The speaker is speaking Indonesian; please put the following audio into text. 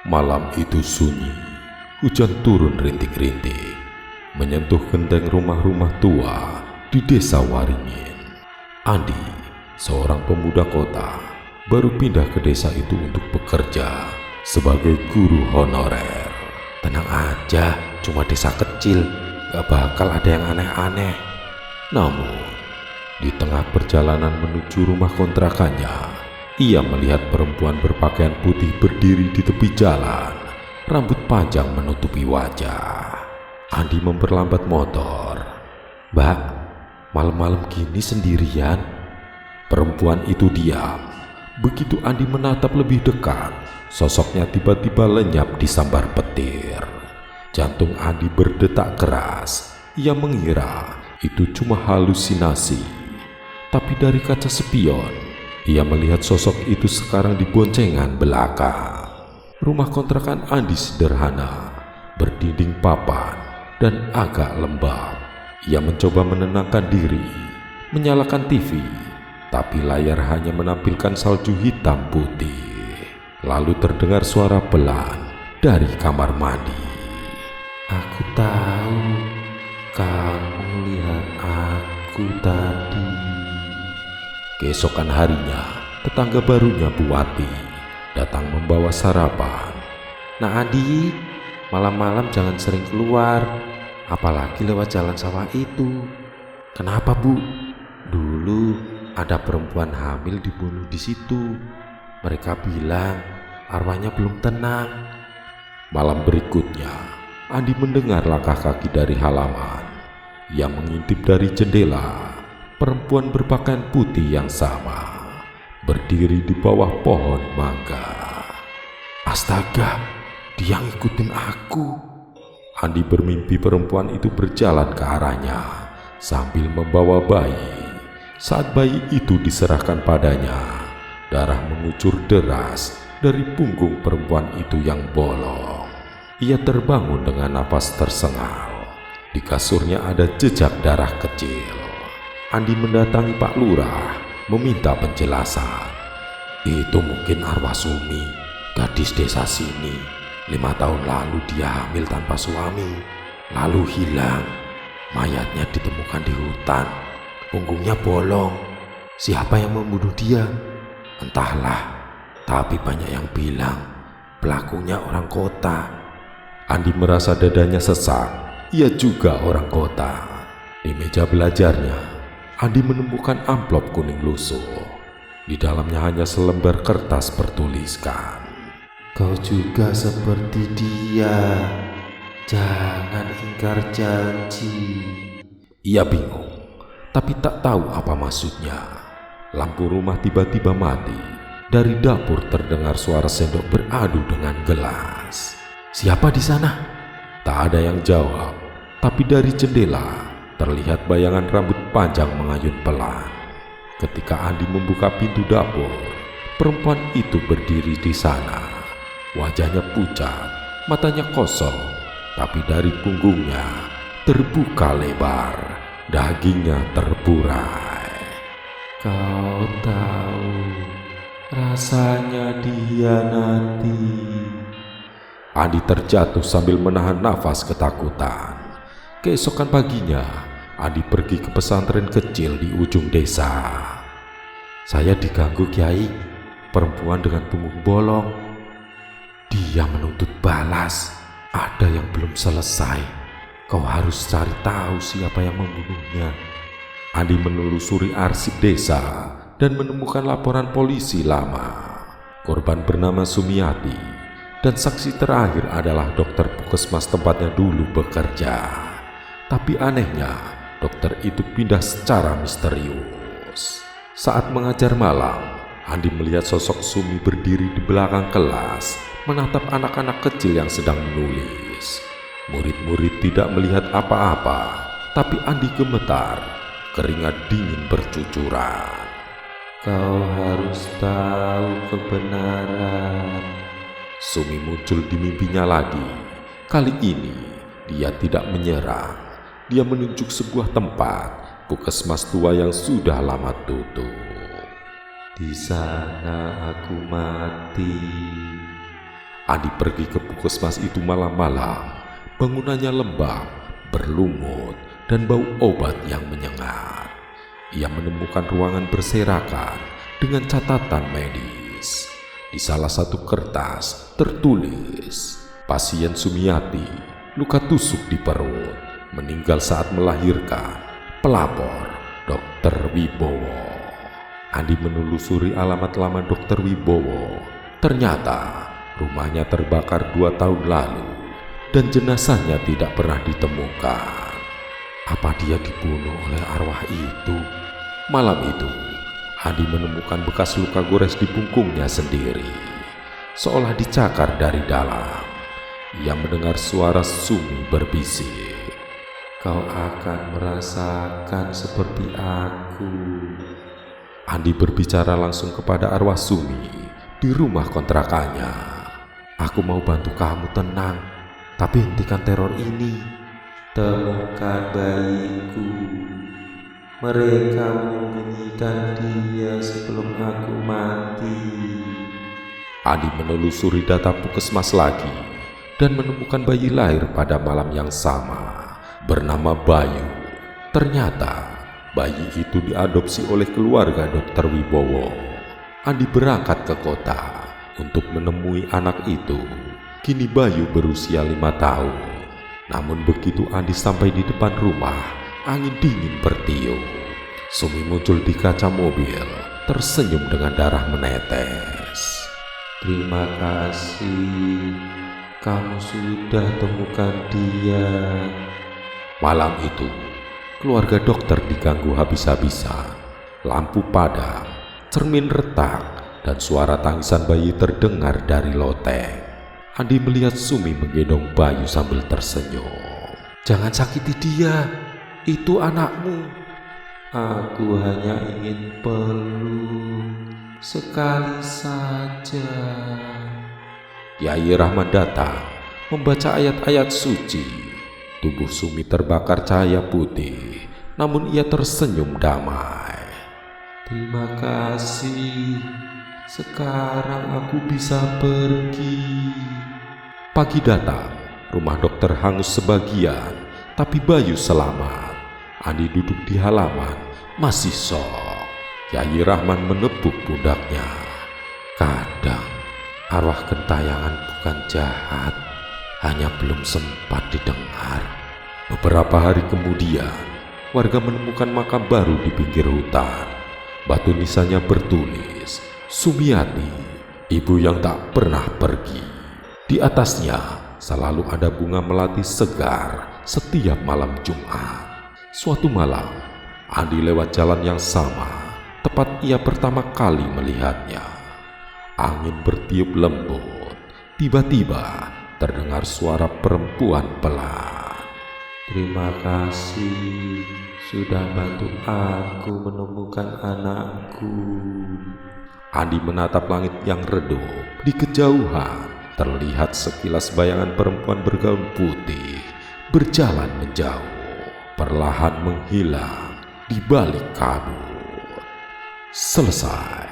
Malam itu sunyi, hujan turun rintik-rintik, menyentuh genteng rumah-rumah tua di desa Waringin. Andi, seorang pemuda kota, baru pindah ke desa itu untuk bekerja sebagai guru honorer. Tenang aja, cuma desa kecil, gak bakal ada yang aneh-aneh. Namun, di tengah perjalanan menuju rumah kontrakannya, ia melihat perempuan berpakaian putih berdiri di tepi jalan, rambut panjang menutupi wajah. Andi memperlambat motor. "Mbak, malam-malam gini sendirian?" Perempuan itu diam. Begitu Andi menatap lebih dekat, sosoknya tiba-tiba lenyap di sambar petir. Jantung Andi berdetak keras. Ia mengira itu cuma halusinasi. Tapi dari kaca spion, ia melihat sosok itu sekarang di boncengan belakang. Rumah kontrakan Andi sederhana, berdinding papan dan agak lembab. Ia mencoba menenangkan diri, menyalakan TV, tapi layar hanya menampilkan salju hitam putih. Lalu terdengar suara pelan dari kamar mandi. "Aku tahu kamu lihat aku tadi." Keesokan harinya, tetangga barunya Bu Wati datang membawa sarapan. "Nah Andi, malam-malam jangan sering keluar, apalagi lewat jalan sawah itu." "Kenapa Bu?" "Dulu ada perempuan hamil dibunuh di situ. Mereka bilang arwahnya belum tenang." Malam berikutnya, Andi mendengar langkah kaki dari halaman. Ia mengintip dari jendela. Perempuan berpakaian putih yang sama berdiri di bawah pohon mangga. "Astaga, dia ngikutin aku." Andi bermimpi perempuan itu berjalan ke arahnya sambil membawa bayi. Saat bayi itu diserahkan padanya, darah mengucur deras dari punggung perempuan itu yang bolong. Ia terbangun dengan napas tersengal. Di kasurnya ada jejak darah kecil. Andi mendatangi Pak Lurah meminta penjelasan. "Itu mungkin arwah Sumi, gadis desa sini. 5 tahun lalu dia hamil tanpa suami, lalu hilang. Mayatnya ditemukan di hutan, punggungnya bolong. Siapa yang membunuh dia? Entahlah, tapi banyak yang bilang pelakunya orang kota." Andi merasa dadanya sesak. Ia juga orang kota. Di meja belajarnya, Andi menemukan amplop kuning lusuh. Di dalamnya hanya selembar kertas bertuliskan, "Kau juga seperti dia, jangan ingkar janji." Ia bingung, tapi tak tahu apa maksudnya. Lampu rumah tiba-tiba mati. Dari dapur terdengar suara sendok beradu dengan gelas. "Siapa di sana?" Tak ada yang jawab, tapi dari jendela terlihat bayangan rambut panjang mengayun pelan. Ketika Andi membuka pintu dapur, perempuan itu berdiri di sana. Wajahnya pucat, matanya kosong, tapi dari punggungnya terbuka lebar, dagingnya terburai. "Kau tahu rasanya dihianati." Andi terjatuh sambil menahan nafas ketakutan. Keesokan paginya, Andi pergi ke pesantren kecil di ujung desa. "Saya diganggu Kiai, perempuan dengan punggung bolong. Dia menuntut balas. Ada yang belum selesai. Kau harus cari tahu siapa yang membunuhnya." Andi menelusuri arsip desa dan menemukan laporan polisi lama. Korban bernama Sumiati dan saksi terakhir adalah dokter puskesmas tempatnya dulu bekerja. Tapi anehnya, dokter itu pindah secara misterius. Saat mengajar malam, Andi melihat sosok Sumi berdiri di belakang kelas, menatap anak-anak kecil yang sedang menulis. Murid-murid tidak melihat apa-apa, tapi Andi gemetar, keringat dingin bercucuran. "Kau harus tahu kebenaran." Sumi muncul di mimpinya lagi. Kali ini, dia tidak menyerang. Dia menunjuk sebuah tempat, puskesmas tua yang sudah lama tutup. "Di sana aku mati." Andi pergi ke puskesmas itu malam-malam. Bangunannya lembab, berlumut, dan bau obat yang menyengat. Ia menemukan ruangan berserakan dengan catatan medis. Di salah satu kertas tertulis, pasien Sumiati, luka tusuk di perut, meninggal saat melahirkan. Pelapor, Dr. Wibowo. Andi menelusuri alamat lama Dr. Wibowo. Ternyata rumahnya terbakar 2 tahun lalu dan jenazahnya tidak pernah ditemukan. Apa dia dibunuh oleh arwah itu? Malam itu, Andi menemukan bekas luka gores di punggungnya sendiri, seolah dicakar dari dalam. Ia mendengar suara Sumi berbisik, "Kau akan merasakan seperti aku." Andi berbicara langsung kepada arwah Sumi di rumah kontrakannya. "Aku mau bantu kamu tenang, tapi hentikan teror ini. Temukan bayiku. Mereka menyembunyikan dia sebelum aku mati." Andi menelusuri data puskesmas lagi dan menemukan bayi lahir pada malam yang sama, bernama Bayu. Ternyata bayi itu diadopsi oleh keluarga Dr. Wibowo. Andi berangkat ke kota untuk menemui anak itu. Kini Bayu berusia 5 tahun. Namun begitu Andi sampai di depan rumah, angin dingin bertiup. Sumi muncul di kaca mobil, tersenyum dengan darah menetes. "Terima kasih, kamu sudah temukan dia." Malam itu, keluarga dokter diganggu habis-habisan. Lampu padam, cermin retak, dan suara tangisan bayi terdengar dari loteng. Andi melihat Sumi menggendong Bayu sambil tersenyum. "Jangan sakiti dia, itu anakmu." "Aku hanya ingin peluk sekali saja." Yai Rahman datang membaca ayat-ayat suci. Tubuh Sumi terbakar cahaya putih, namun ia tersenyum damai. "Terima kasih, sekarang aku bisa pergi." Pagi datang, rumah dokter hangus sebagian, tapi Bayu selamat. Andi duduk di halaman, masih syok. Yai Rahman menepuk pundaknya. "Kadang arwah gentayangan bukan jahat, hanya belum sempat didengar." Beberapa hari kemudian, warga menemukan makam baru di pinggir hutan. Batu nisannya bertulis, "Sumiati, ibu yang tak pernah pergi." Di atasnya selalu ada bunga melati segar setiap malam Jumat. Suatu malam, Andi lewat jalan yang sama, tepat ia pertama kali melihatnya. Angin bertiup lembut. Tiba-tiba terdengar suara perempuan pelan. "Terima kasih sudah bantu aku menemukan anakku." Andi menatap langit yang redup. Di kejauhan terlihat sekilas bayangan perempuan bergaun putih berjalan menjauh, perlahan menghilang di balik kabut. Selesai.